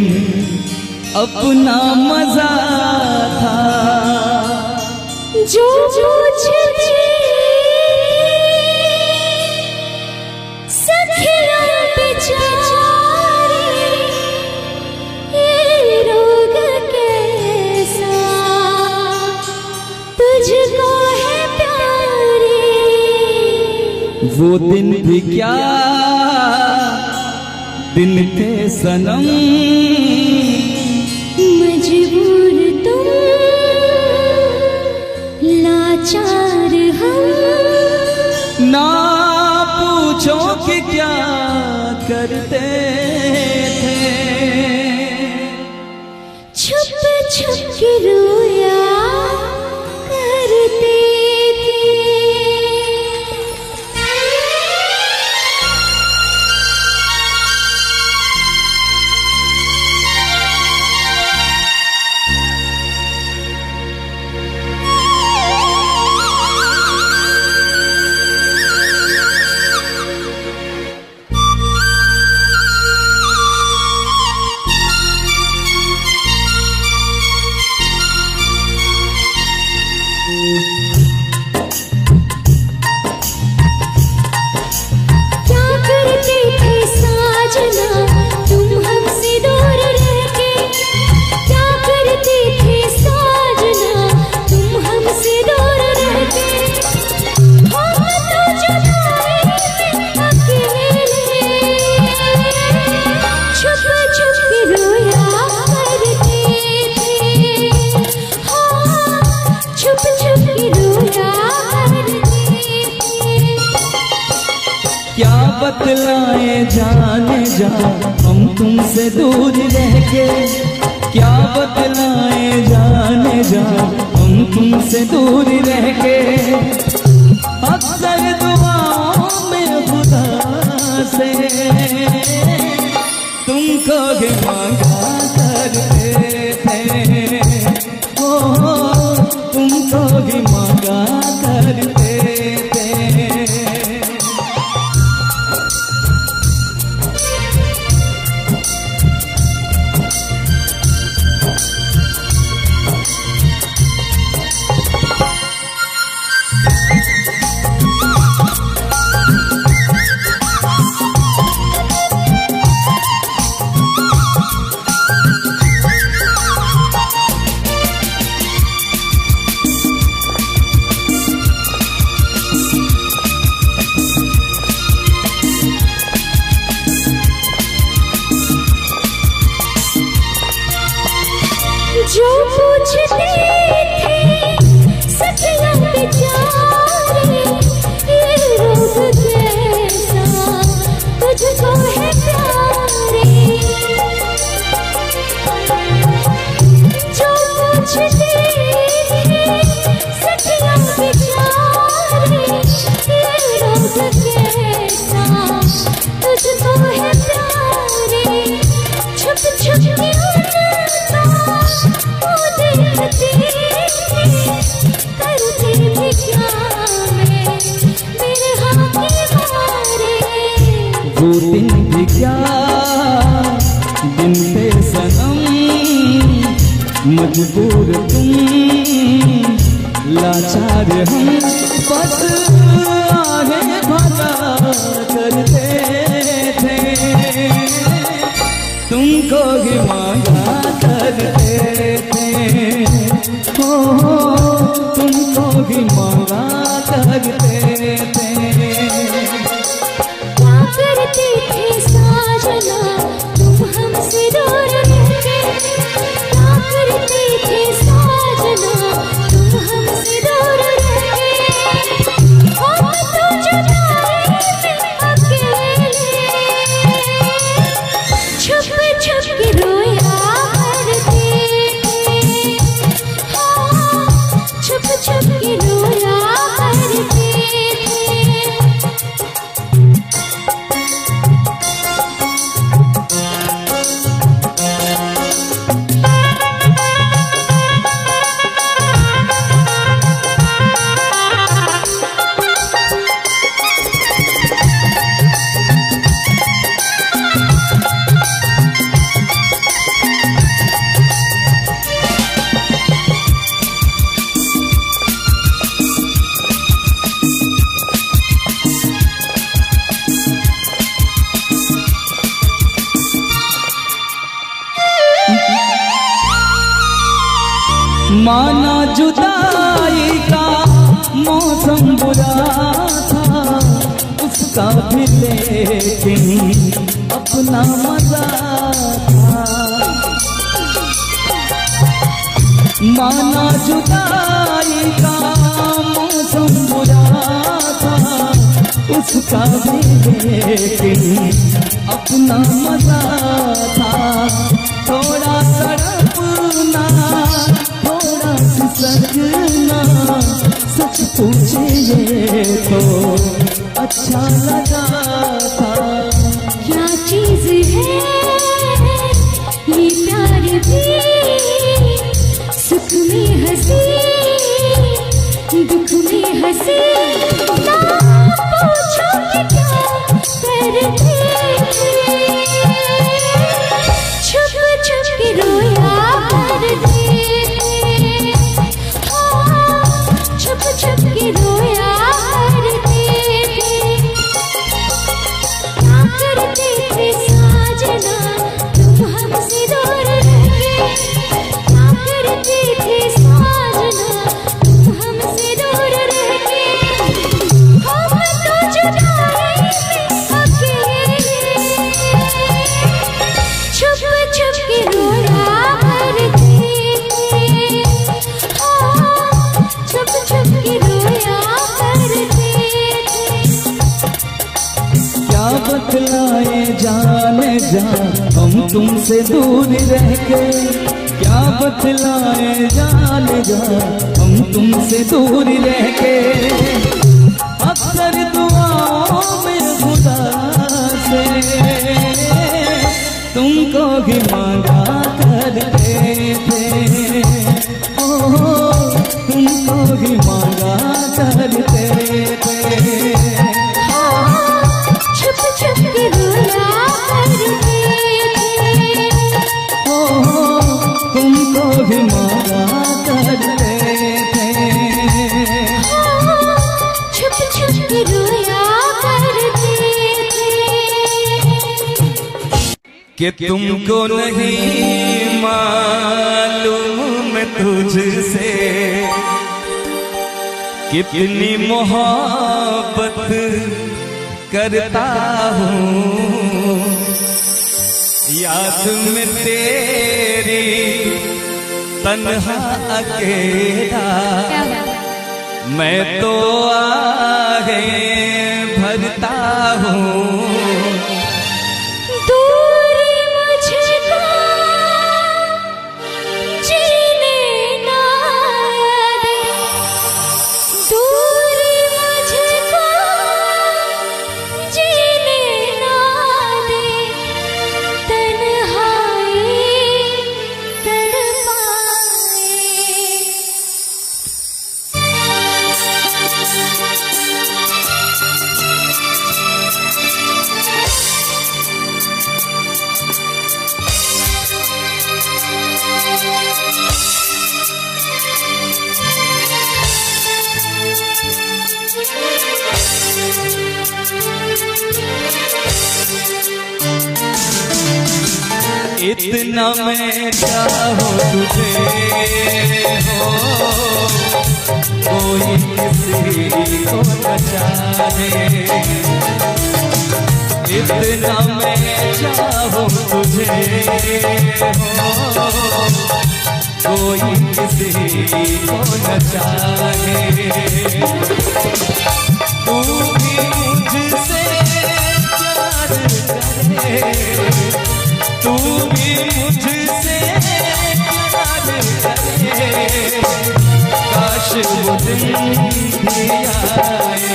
दिन अपना मजा था। जो पूछती सखियां बेचारी ये रोग कैसा तुझको है प्यारी। वो दिन भी क्या दिन थे सनम, मजबूर तुम लाचार हम। ना पूछो कि क्या करते थे, छुप छुप के रोया करते थे। क्या बतलाए जाने जा हम तुमसे दूर रह के, क्या बतलाए जाने जा हम तुमसे दूर रह के। अक्सर दुआओं में खुदा से तुमको भी मांगा करते थे, ओ तुमको भी मांगा करते थे। जो पूछते थे सखियां बेचारी ये रोग कैसा तुझको है प्यारी। जो पूछते थे सखियां बेचारी ये रोग कैसा तुझको है प्यारी। छुप छुप के वो दिन भी क्या दिन थे सनम, मजबूर तुम लाचार हम। बस आगे भला करते थे, तुमको ही मांगा करते थे, हो तुमको भी मांगा करते थे। करते थे साजना तुम हमसे दूर रह के, क्या करते थे साजना तुम हमसे दूर रह के। हम तो जुदाई में अकेले छुप छुप के रोया करते थे, हाँ छुप छुप के रोया करते थे। माना जुदाई का मौसम बुरा था, उसका भी लेकिन अपना मजा था। माना जुदाई का मौसम बुरा था, उसका भी लेकिन अपना मजा था। थोड़ा तड़पना, थोड़ा सिसकना, सच पूछिए तो अच्छा लगा था। क्या चीज है ये प्यार भी, सुख में हंसी दुख में हंसी, ना पूछो कि क्या करते थे, छुप छुप के रोया करते थे, हाँ, छुप छुप के रोया करते थे। क्या करते थे साजना तुम हमसे दूर रह के, क्या करते थे साजना तुम हमसे दूर रह के, हम तो जुदाई में अकेले, छुप छुप के रोया करते थे, हाँ, छुप छुप के रोया करते थे। क्या बतलाए जाने जा हम तुमसे दूर रह के, क्या बतलाए जाने जा हम तुमसे दूर रह के। अक्सर दुआओं में खुदा से तुमको ही मांगा करते थे, ओ तुमको ही मांगा करते थे। छुप छुप के रोया करते थे, तुमको भी मांगा करते थे। छुप छुप के रोया करते थे। कि तुमको नहीं मालूम मैं तुझसे कितनी मोहब्बत करता हूँ। याद में तेरी तन्हा अकेला मैं तो आगे भरता हूँ। दूरी मुझको जीने ना दे, दूरी मुझको जीने ना दे, तन्हाई तड़पाए। इतना मैं चाहूं तुझे हो, कोई किसी को न चाहे। इतना मैं चाहूं तुझे हो, कोई किसी को न चाहे। तू भी मुझसे प्यार करे, तू भी मुझसे प्यार करे, काश वो दिन भी आए।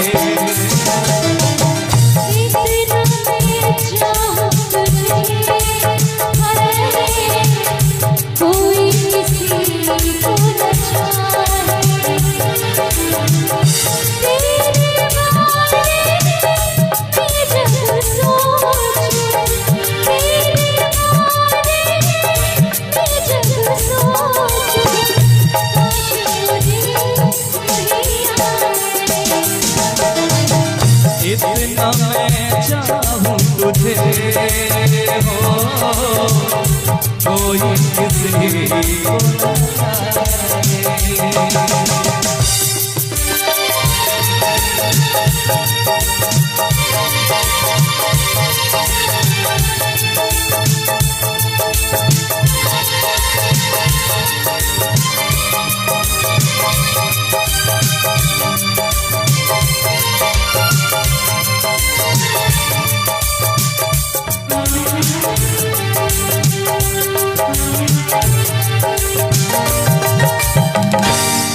इतना मैं चाहूं तुझे, कोई किसी को न चाहे। तेरे बारे में जब सोचूं, तेरे बारे में जब सोचूं, काश वो दिन भी आए। इतना मैं चाहूं तुझे तुझे हो कोई किसी को न जाने।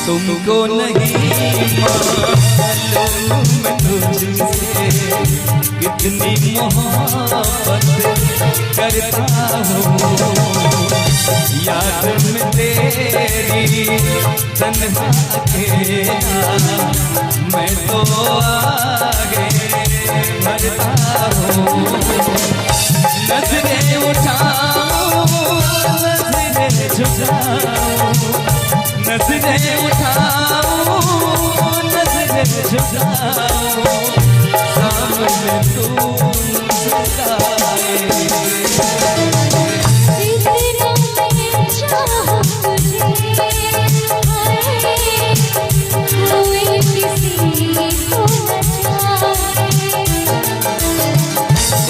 तुमको नहीं मालूम मैं तुझसे कितनी मोहब्बत करता हूँ। याद में तेरी तन्हा अकेला मैं तो आगे बढ़ता हूँ। नजरें उठाऊं नजरें झुकाऊं, नजरें उठाऊं नजरें झुकाऊं, सामने तू मुस्कुराए।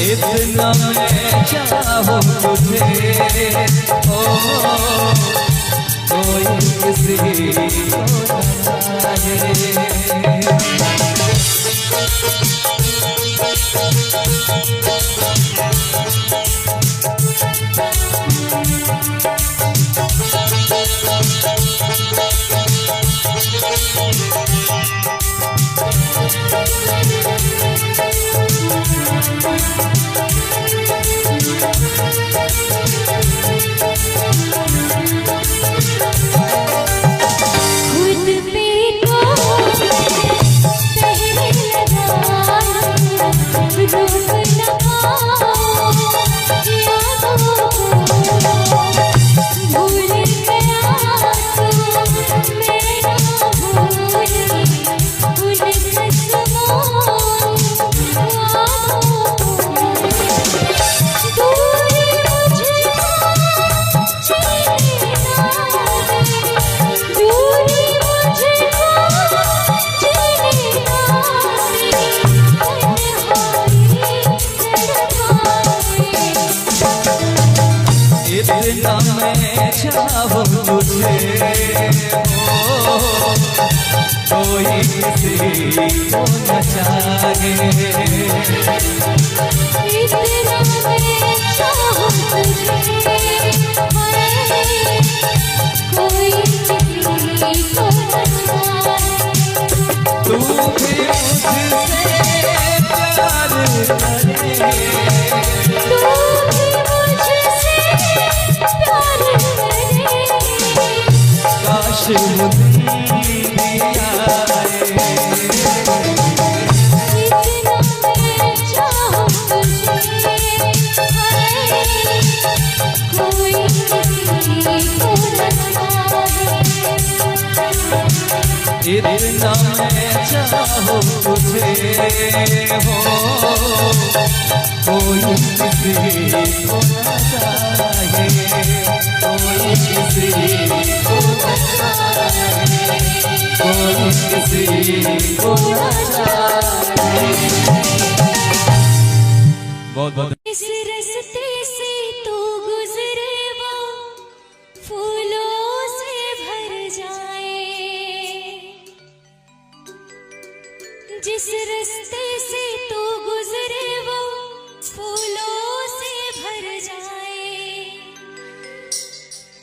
इतना मैं चाहूं तुझे ओ कोई किसी को न जाने। इतना मैं चाहूं तुझे हो कोई किसी को न जाने। इतना मैं चाहूं तुझे कोई किसी को न जाने। तू भी मुझसे प्यार करे, काश वो दिन भी आए। इतना मैं चाहूं तुझे कोई किसी को न जाने। इतना मैं चाहूं तुझे हो कोई किसी को न जाने, कोई किसी को न जाने, कोई किसी को न जाने। बहुत बहुत इस रास्ते से तू गुजरे वो फूलों से भर जाए, जिस रास्ते से तू गुजरे वो फूलों से भर जाए।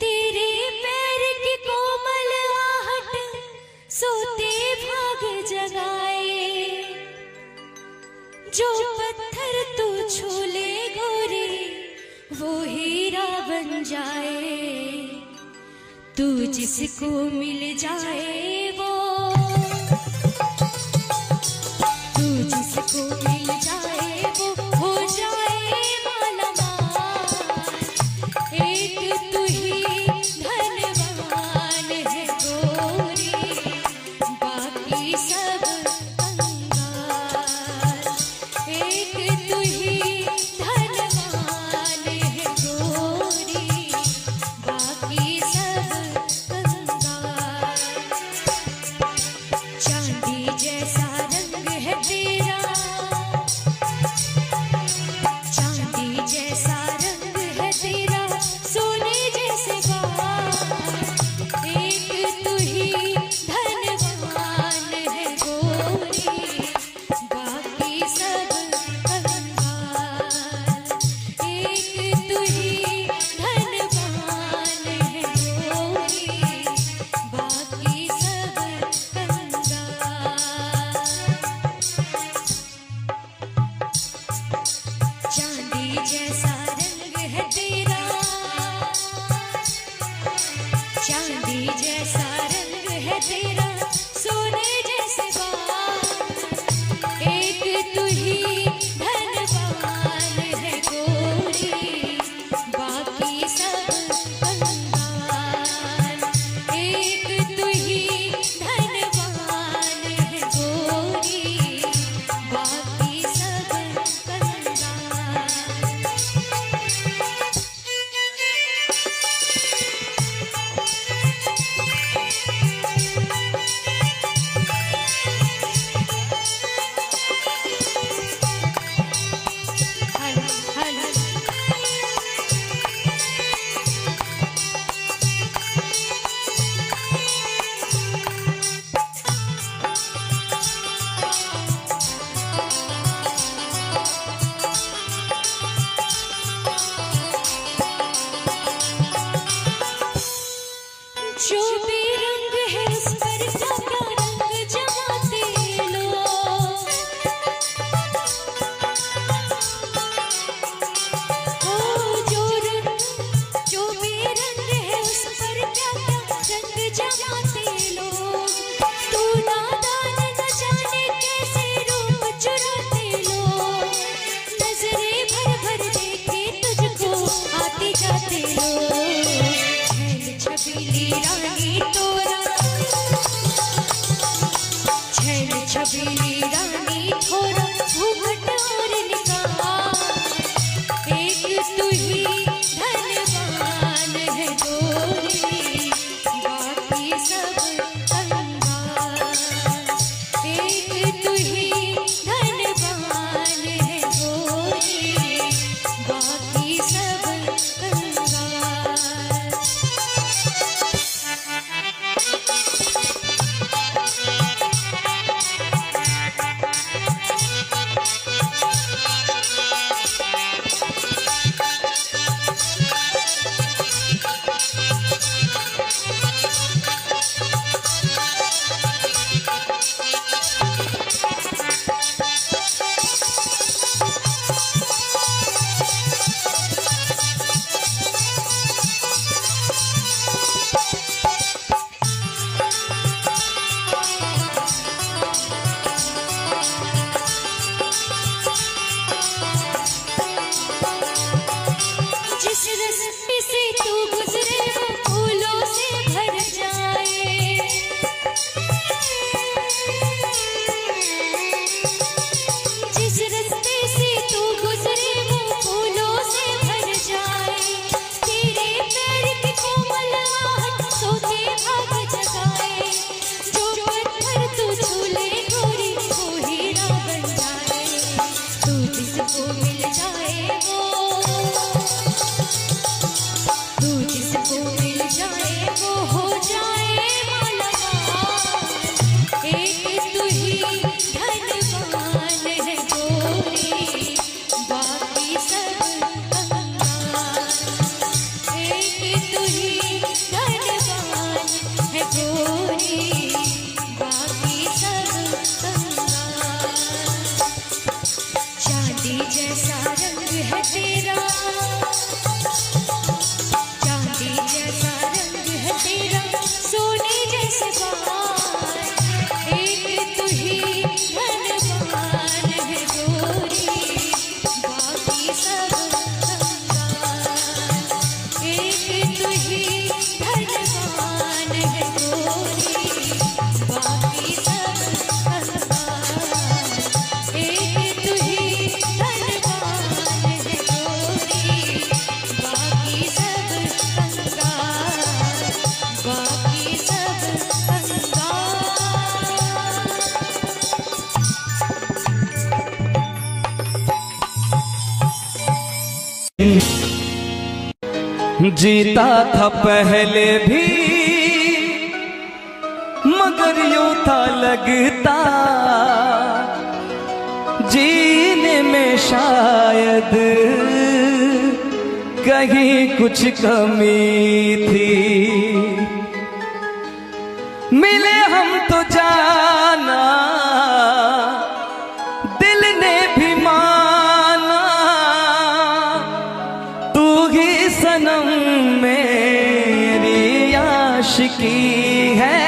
तेरे पैर की कोमल आहट सोते भाग जगाए। जो पत्थर तू छू ले गोरे वो हीरा बन जाए। तू जिसको मिल जाए वो, तू जिसको मिल जाए वो हो जाए मालामाल। एक तू ही धनवान है गोरी, बाकी सब कंगाल। एक तू ही छैल छबीली रानी तोरा, छैल छबीली रानी थोड़ा घूंघट और निकाल, एक तू ही धनवान है गोरी, बाकी सब कंगाल। एक तू ही धनवान है गोरी, बाकी सब कंगाल। जिस रास्ते से तू गुजरे वो फूलों से भर जाए, जिस रास्ते से तू गुजरे वो फूलों से भर जाए, तेरे पैर की कोमल आहट सोते भाग जगाए, जो पत्थर तू छूले गोरी वो हीरा बन जाए, तू जिसको मिल जाए तू जिसको मिल जाए वो हो जाए मालामाल। एक तू ही धनवान है गोरी, बाकी सब कंगाल। एक तू ही धनवान है गोरी, बाकी सब कंगाल। चांदी जैसा रंग है तेरा, चांदी जैसा रंग है तेरा, सोने जैसे बाल। एक तू ही धनवान है गोरी, बाकी सब कंगाल। एक तू ही धनवान है गोरी, बाकी सब कंगाल। एक तू ही धनवान है गोरी, बाकी सब कंगाल, बाकी सब कंगाल। जीता था पहले भी मगर यूं था लगता, जीने में शायद कहीं कुछ कमी थी। मिले हम तो जाना दिल ने भी माना, तू ही सनम मेरी आशिकी है।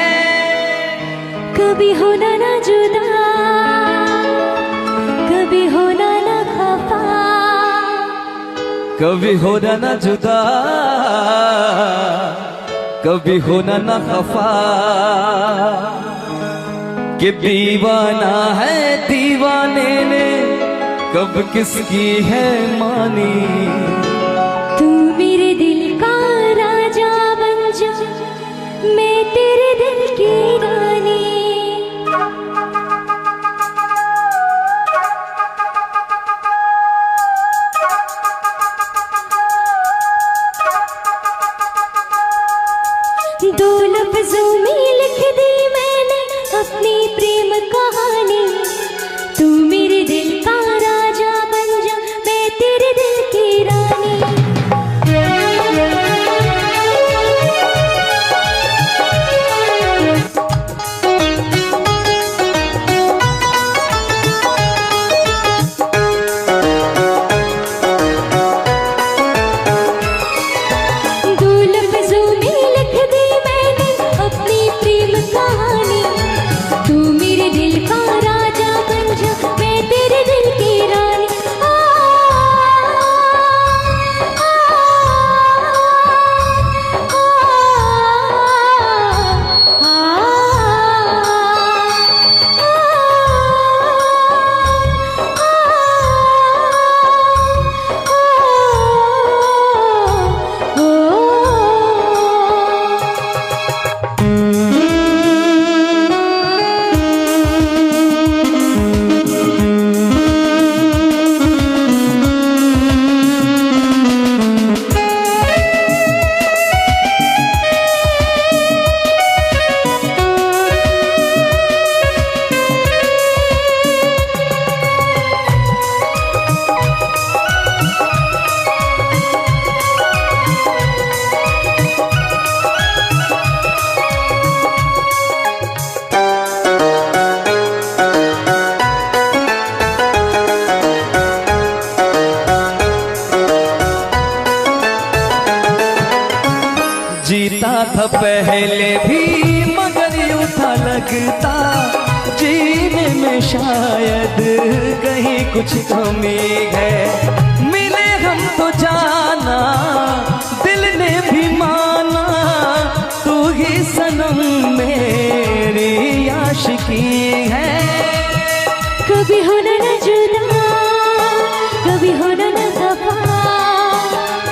कभी होना ना जुदा, कभी होना ना खफा, कभी होना ना जुदा, कभी होना ना खफा, कि दीवाना है दीवाने ने कब किसकी है मानी। तू मेरे दिल का राजा बन जा, मैं तेरे दिल की रानी। दो लफ्जों में लिख दी मैंने अपनी प्रेम कहानी। तू मेरे दिल का राजा बन जा, मैं तेरे दिल की रानी। जीता था पहले भी मगर यूं था लगता जीने में शायद कहीं कुछ कमी है। मिले हम तो जाना दिल ने भी माना तू ही सनम मेरी आशिकी है। कभी होना न जुदा, कभी होना न खफा,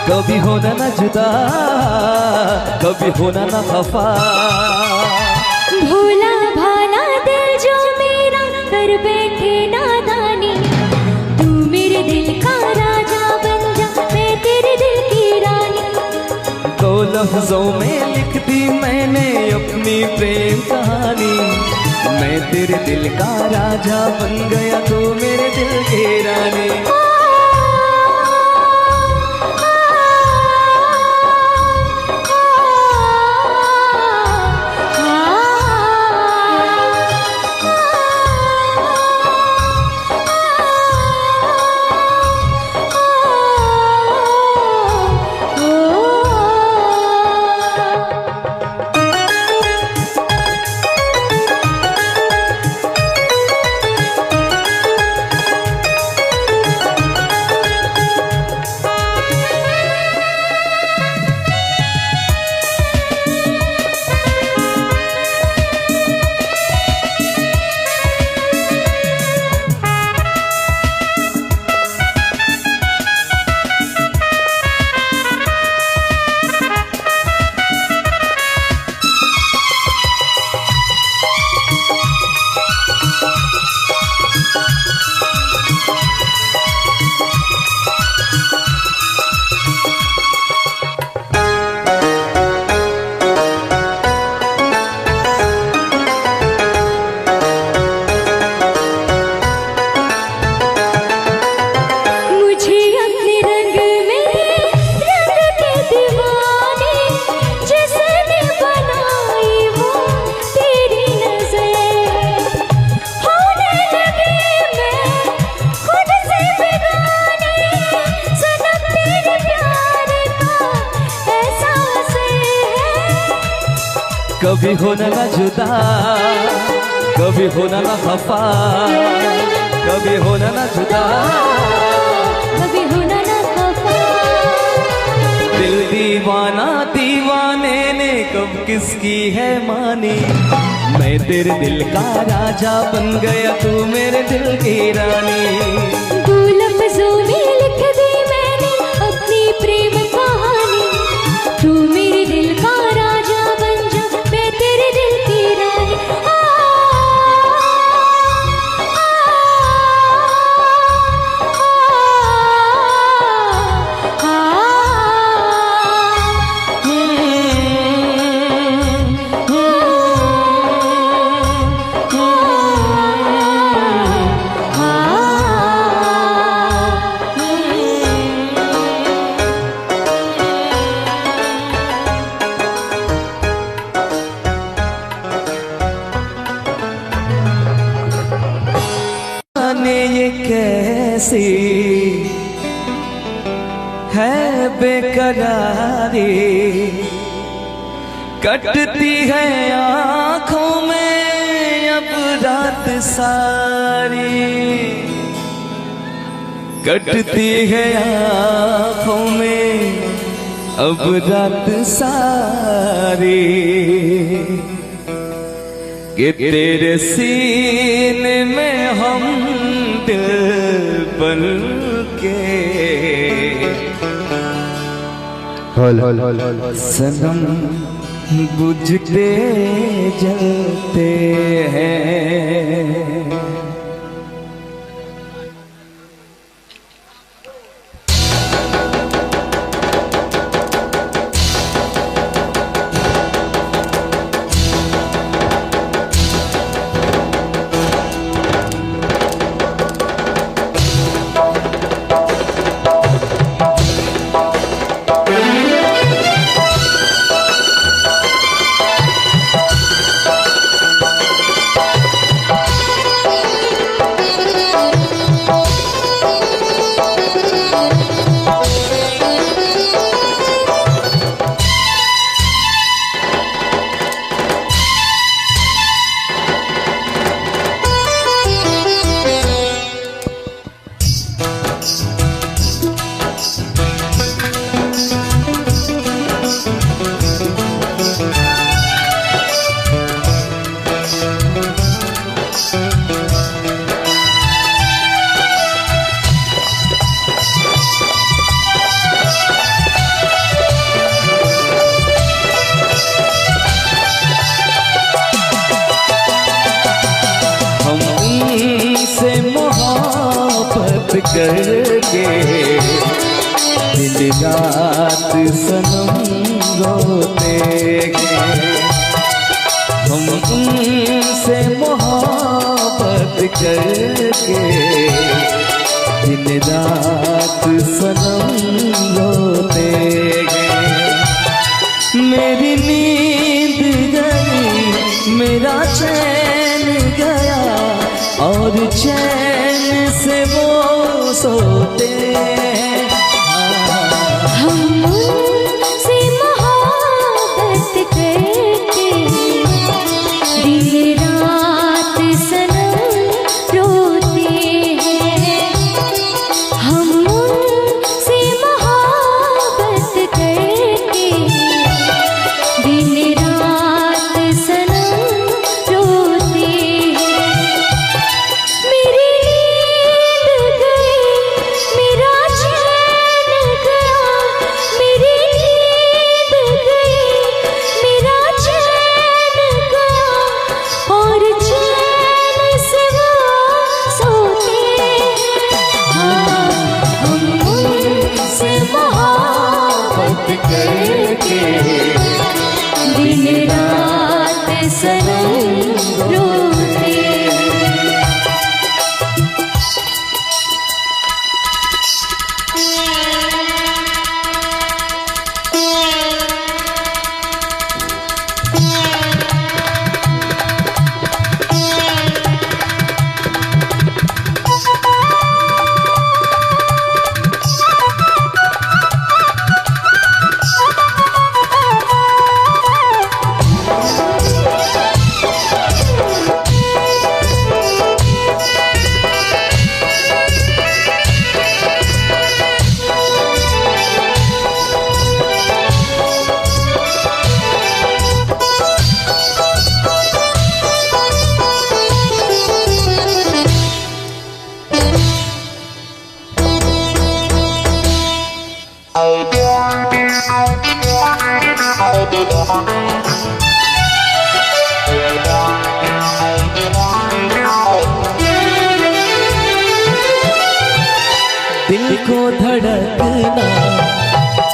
कभी होना न जुदा, कभी होना न खफा। भोला भाला दिल जो मेरा कर बैठे नादानी, तू मेरे दिल का राजा बन जा, मैं तेरे दिल की रानी। दो लफ्जों में लिख दी मैंने अपनी प्रेम कहानी, मैं तेरे दिल का राजा बन गया तू मेरे दिल की रानी। कभी होना न जुदा, कभी होना न खफा, कभी होना न जुदा, कभी होना न खफा। दिल दीवाना दीवाने ने कब किसकी है मानी, मैं तेरे दिल का राजा बन गया तू मेरे दिल की रानी। दो लफ्जों में लिख दी मैंने अपनी प्रेम कहानी, तू मेरे दिल का राजा बन जा, मैं तेरे दिल की रानी। ये कैसी है बेकरारी, कटती है आँखों में अब रात सारी, कटती है आँखों में अब रात सारी, कि तेरे सीने में हम दिल बन के सनम बुझते जलते हैं। करके दिन रात सनम रोते गए। हम उनसे मोहब्बत करके दिन रात सनम रोते गए। मेरी नींद गई, मेरा चैन गया, और चैन से वो सोते हैं। हम उनसे मोहब्बत करके दिन रात सनम रोते हैं। हम उनसे मोहब्बत करके दिन रात सनम रोते हैं। मेरी नींद गई, मेरा चैन गया, मेरी नींद गई, मेरा चैन गया, और चैन से वो सोते हैं। हम उनसे मोहब्बत करके दिन रात सनम रोते हैं। दिल को धड़कना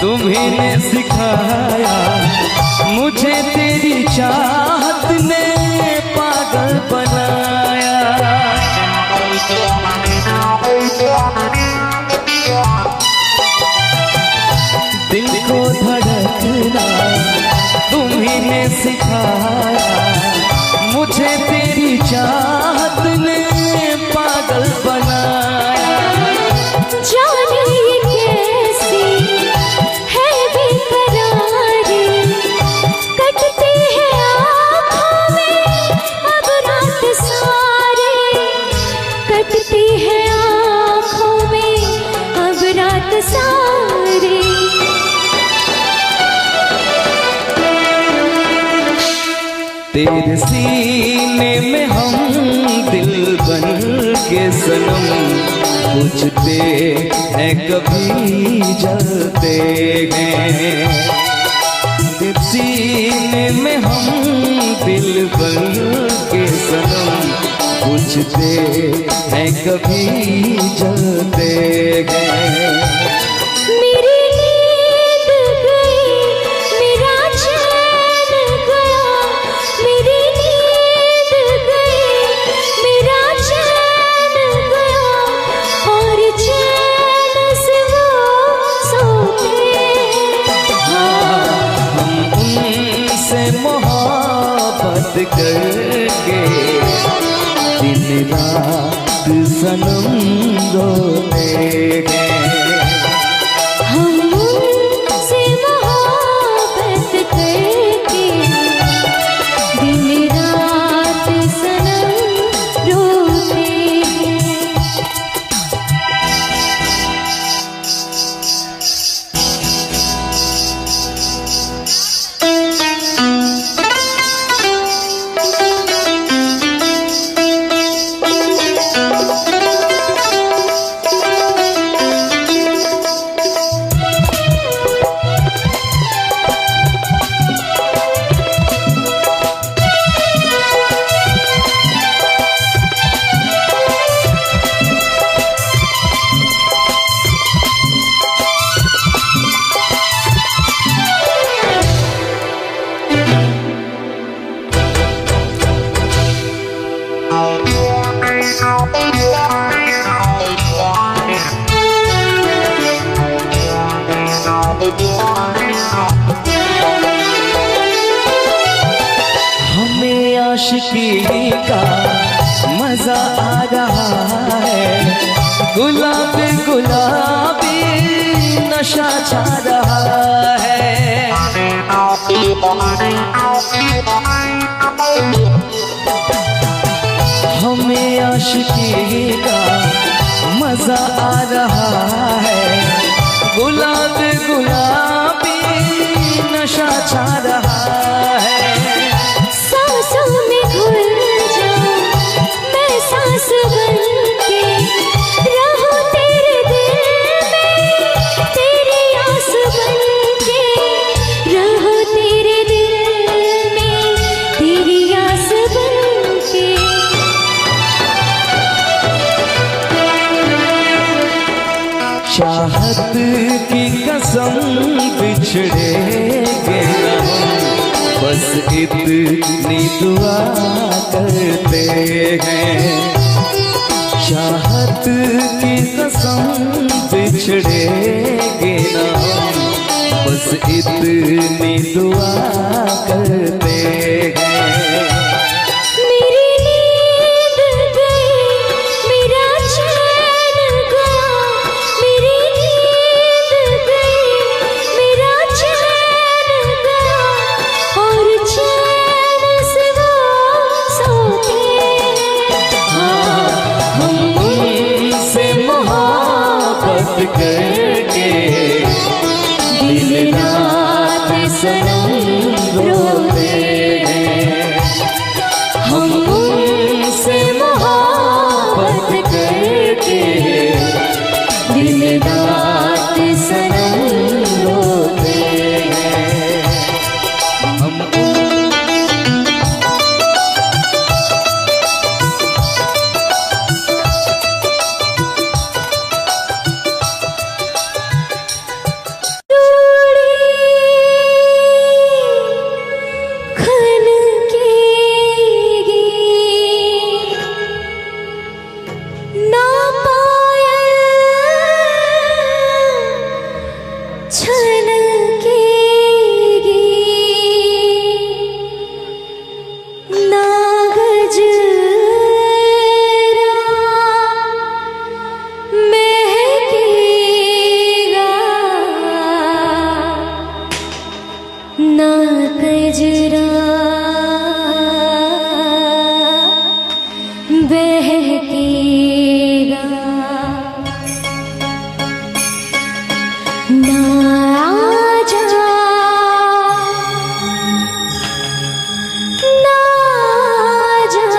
तुम्हीं ने सिखाया, मुझे तेरी चाहत ने पागल बनाया। दिल को धड़कना तुम्हीं ने सिखाया, मुझे तेरी चाहत ने पागल बनाया। जाने ये कैसी है बेकरारी, कटती है आँखों में अब रात सारी, कटती है आँखों में अब रात सारी। तेरे सीने में हम दिल बन के सनम, बुझते हैं कभी जलते हैं। तेरे सीने में हम दिल बन के सनम, बुझते हैं कभी जलते हैं। मेरी नींद गई, मेरा चैन गया, मेरी नींद गई, मेरा चैन गया, और चैन से वो सोते हैं। हम उनसे मोहब्बत करके दिन रात सनम रोते हैं। हम उनसे मोहब्बत करके दिन रात सनम रोते हैं। आशिकी का मजा आ रहा है, गुलाबी गुलाबी नशा छा रहा है। हमें आशिकी का मजा आ रहा है, गुलाबी गुलाबी नशा छा रहा है। सांसों में घुल जाऊं मैं सांस बनके, रहूं तेरे दिल में तेरी आस बनके, रहूं तेरे दिल में तेरी आस बनके। चाहत की कसम बिछड़ेंगे ना हम, बस इतनी दुआ करते हैं। चाहत की कसम बिछड़ेंगे ना हम, बस इतनी दुआ करते हैं। मेरी नींद गई मेरा चैन गया, मेरी नींद गई मेरा चैन गया, और चैन से वो सोते हैं। हम उनसे मोहब्बत करके दिन रात सनम रोते हैं। हम उनसे मोहब्बत करके दिन रात सनम रोते हैं। हम ना कजरा बहकेगा, ना आजा ना आजा।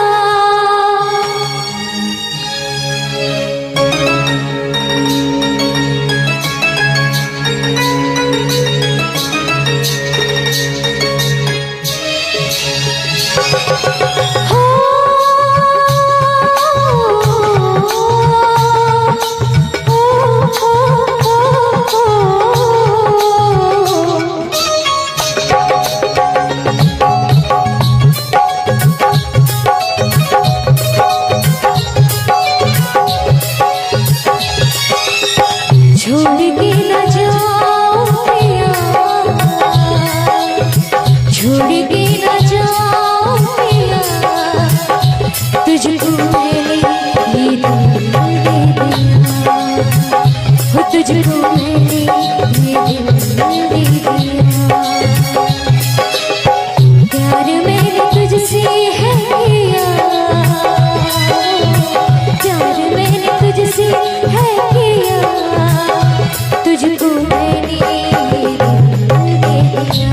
छोड़ के न जाओ पिया, छोड़ के न जाओ पिया, तुझको मैंने ये दिल दे दिया, हो तुझको मैंने ये दिल दे दिया। प्यार मैंने तुझसे है किया, प्यार मैंने तुझसे है किया, तुझको मैंने ये दिल दे दिया,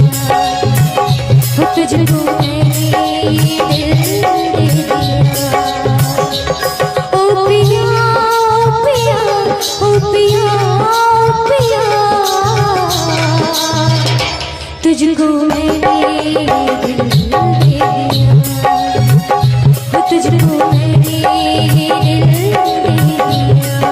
हो तुझको मैंने ये दिल दे दिया। ओ पिया ओ पिया ओ पिया ओ पिया, तुझको मैंने ये दिल दे दिया, हो तुझको मैंने ये दिल दे दिया।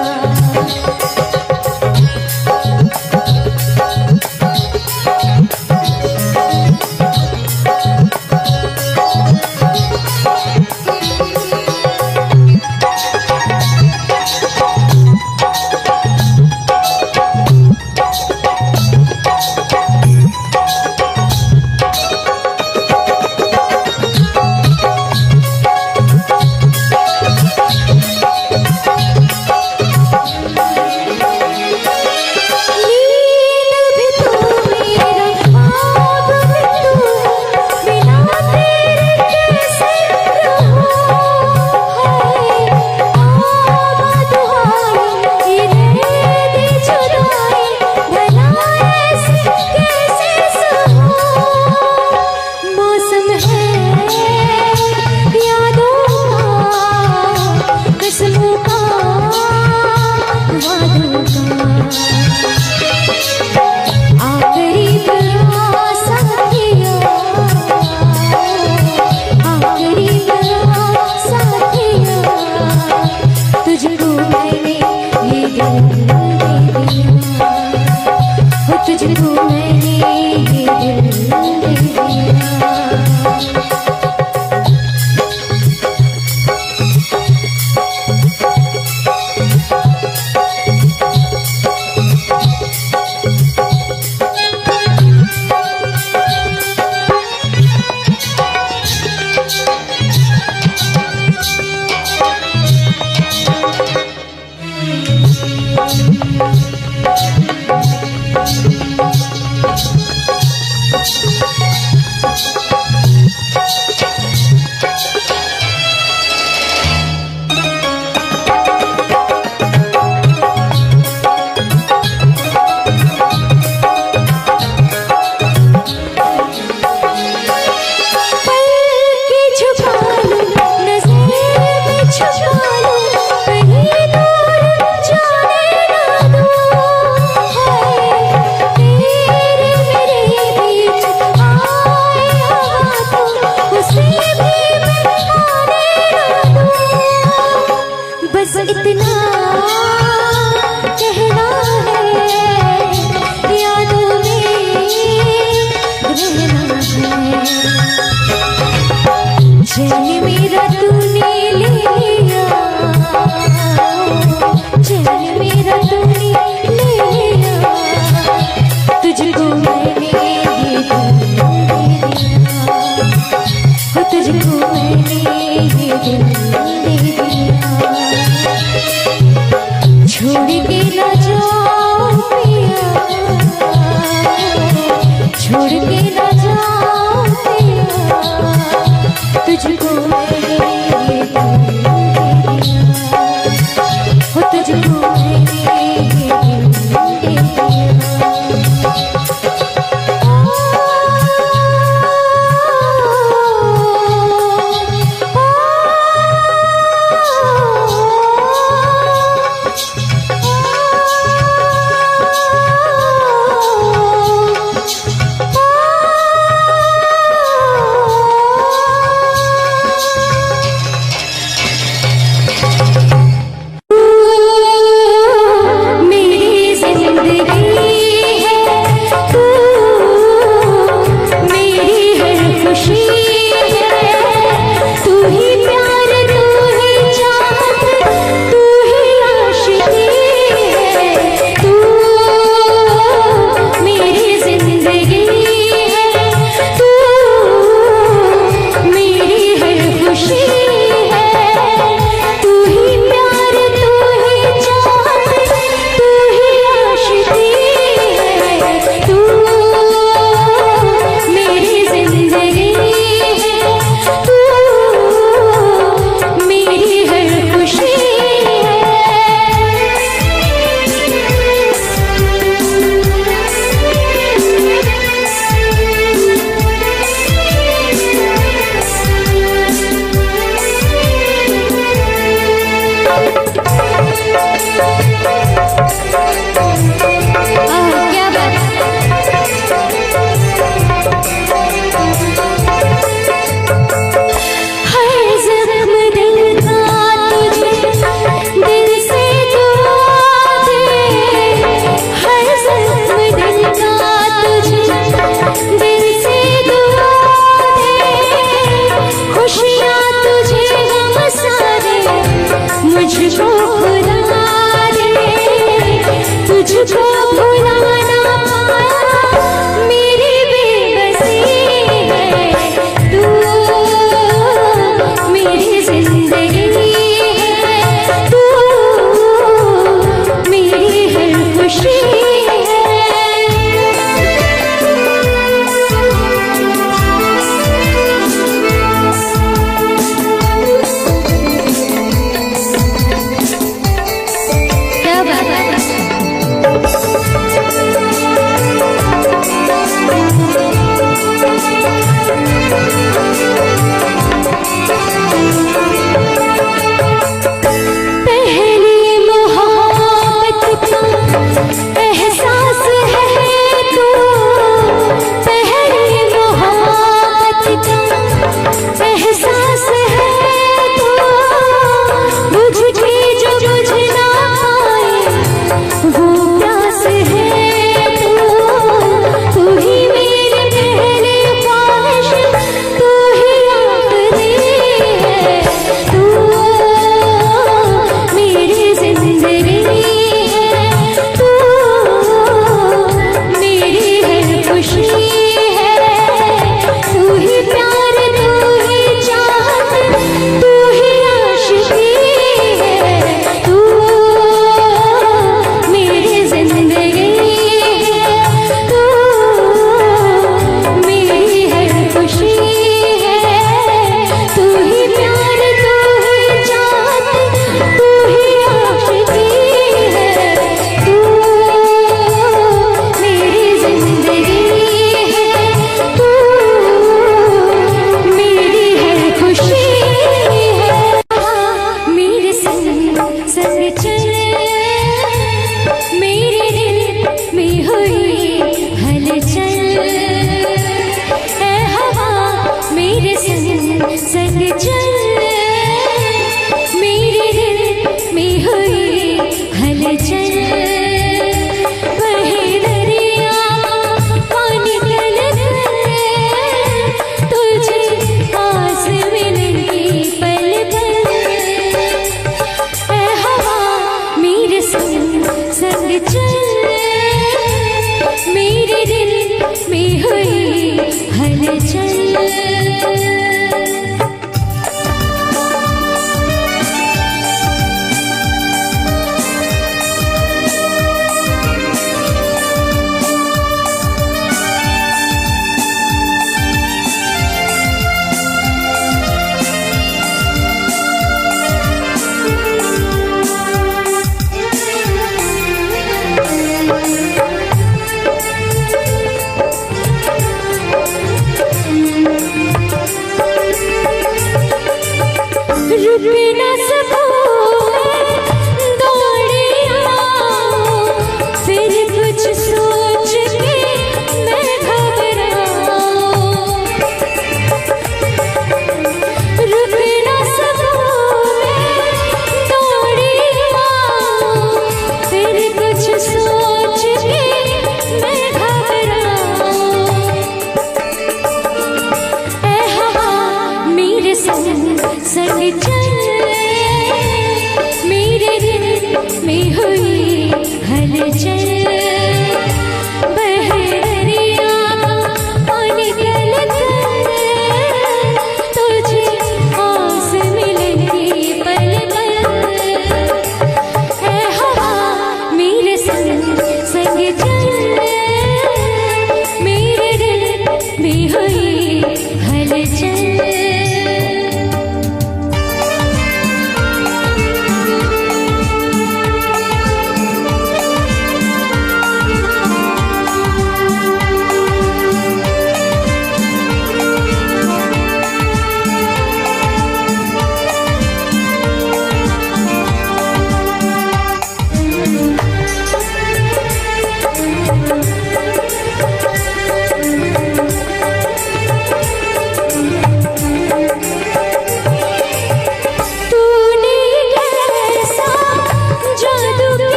बस इतना कहना है, यादों में रहना है। चैन मेरा तूने ले लिया, चैन मेरा तूने ले लिया, तुझको मैंने ये दिल दे दिया, तुझको मैंने ये दिल दे दिया। छोड़ के ना जाओ पिया, छोड़ के ना जाओ पिया, तुझको मैंने ये दिल दे दिया, तुझको मैंने ये दिल दे दिया। रुक ना सकूं दौड़ी आऊं, फिर कुछ सोच के मैं घबराऊं। रुक ना सकूं दौड़ी आऊं, फिर कुछ सोच के मैं घबराऊं। ऐ हवा मेरे संग संग चल, मेरे दिल में हुई हलचल। बहरिया पानी गलकर तुझे आस मिलेगी पल पल। ऐ हवा मेरे संग संग चल, मेरे दिल में हुई हलचल।